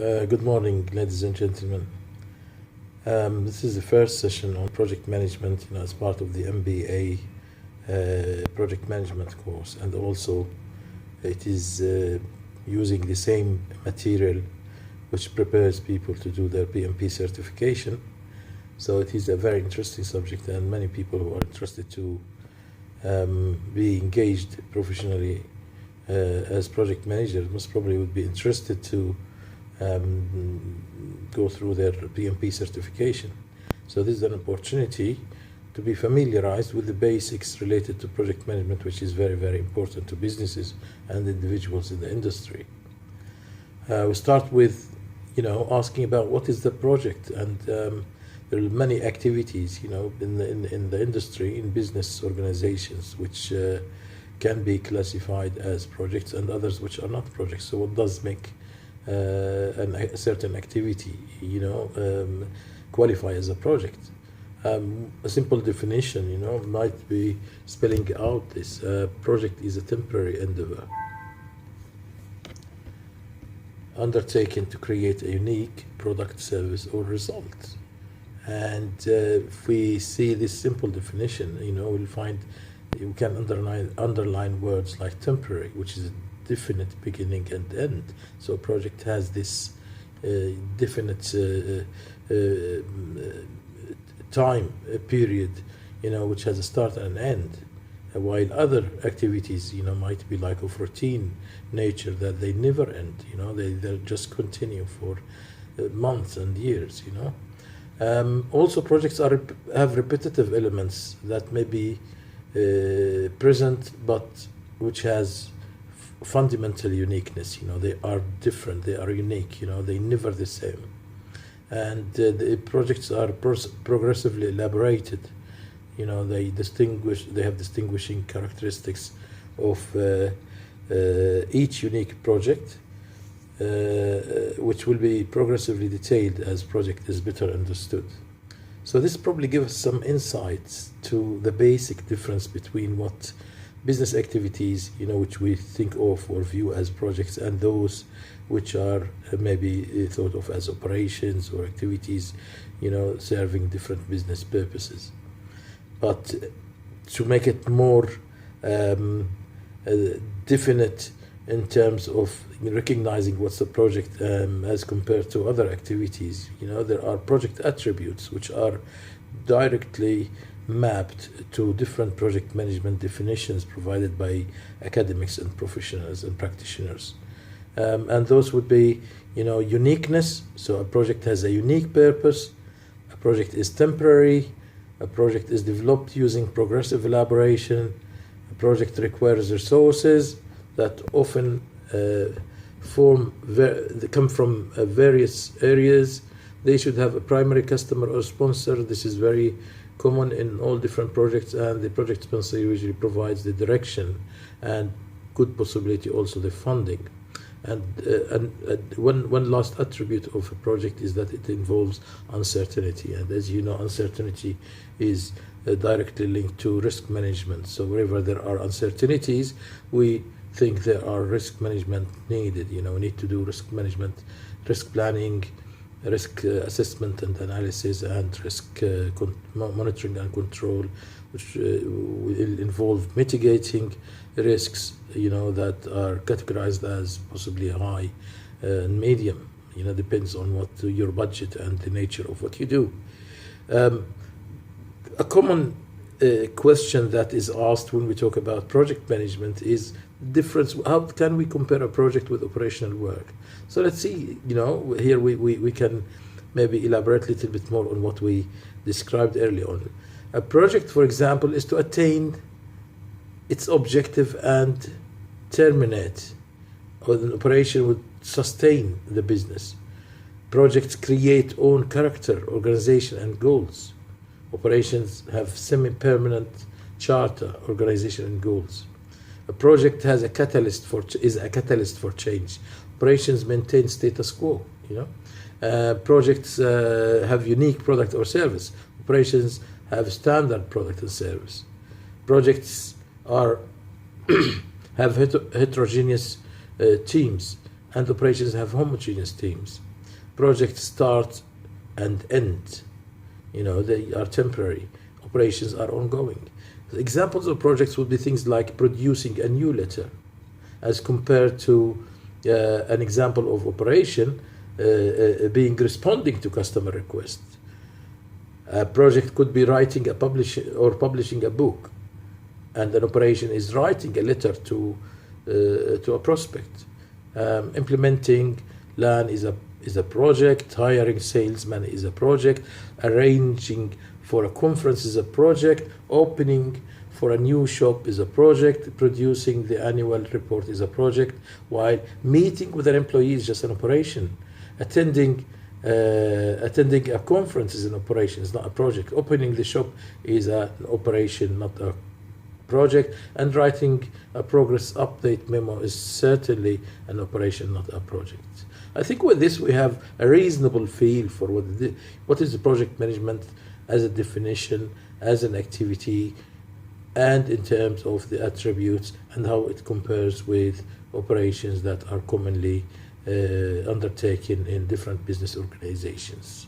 Good morning, ladies and gentlemen. This is the first session on project management, as part of the MBA project management course, and also it is using the same material which prepares people to do their PMP certification. So it is a very interesting subject, and many people who are interested to be engaged professionally as project managers most probably would be interested to go through their PMP certification. So this is an opportunity to be familiarized with the basics related to project management, which is very, very important to businesses and individuals in the industry. We start with, asking about what is the project, and there are many activities, in the industry, in business organizations, which can be classified as projects, and others which are not projects. So what does make a certain activity, qualify as a project? A simple definition, might be spelling out this. Project is a temporary endeavor undertaken to create a unique product, service, or result. And if we see this simple definition, we'll find you can underline words like temporary, which is a definite beginning and end. So a project has this definite time period, which has a start and end, while other activities, might be like of routine nature, that they never end. They'll just continue for months and years. Also, projects have repetitive elements that may be present, but which has fundamental uniqueness. They are different, they are unique, they never the same. And the projects are progressively elaborated. They have distinguishing characteristics of each unique project, which will be progressively detailed as project is better understood. So this probably gives us some insights to the basic difference between what business activities, which we think of or view as projects, and those which are maybe thought of as operations or activities, serving different business purposes. But to make it more definite in terms of recognizing what's a project as compared to other activities, there are project attributes which are directly mapped to different project management definitions provided by academics and professionals and practitioners. And those would be, uniqueness. So a project has a unique purpose. A project is temporary. A project is developed using progressive elaboration. A project requires resources that often come from various areas. They should have a primary customer or sponsor. This is very common in all different projects, and the project sponsor usually provides the direction and good possibility also the funding. And one last attribute of a project is that it involves uncertainty, and as you know, uncertainty is directly linked to risk management. So wherever there are uncertainties, we think there are risk management needed. We need to do risk management, risk planning, risk assessment and analysis, and risk monitoring and control, which will involve mitigating risks, that are categorized as possibly high and medium. Depends on what your budget and the nature of what you do. A common question that is asked when we talk about project management is difference. How can we compare a project with operational work? So let's see, here we can maybe elaborate a little bit more on what we described early on. A project, for example, is to attain its objective and terminate, or an operation would sustain the business. Projects create own character, organization, and goals. Operations have semi-permanent charter, organization, and goals. A project has is a catalyst for change. Operations maintain status quo. Projects have unique product or service. Operations have standard product and service. Projects have heterogeneous teams, and operations have homogeneous teams. Projects start and end. They are temporary. Operations are ongoing. Examples of projects would be things like producing a new letter, as compared to an example of operation being responding to customer requests. A project could be writing publishing a book, and an operation is writing a letter to a prospect. Implementing LAN is a project. Hiring salesman is a project. Arranging for a conference is a project. Opening for a new shop is a project. Producing the annual report is a project. While meeting with an employee is just an operation. Attending a conference is an operation, it's not a project. Opening the shop is an operation, not a project. And writing a progress update memo is certainly an operation, not a project. I think with this we have a reasonable feel for what is the project management as a definition, as an activity, and in terms of the attributes and how it compares with operations that are commonly undertaken in different business organizations.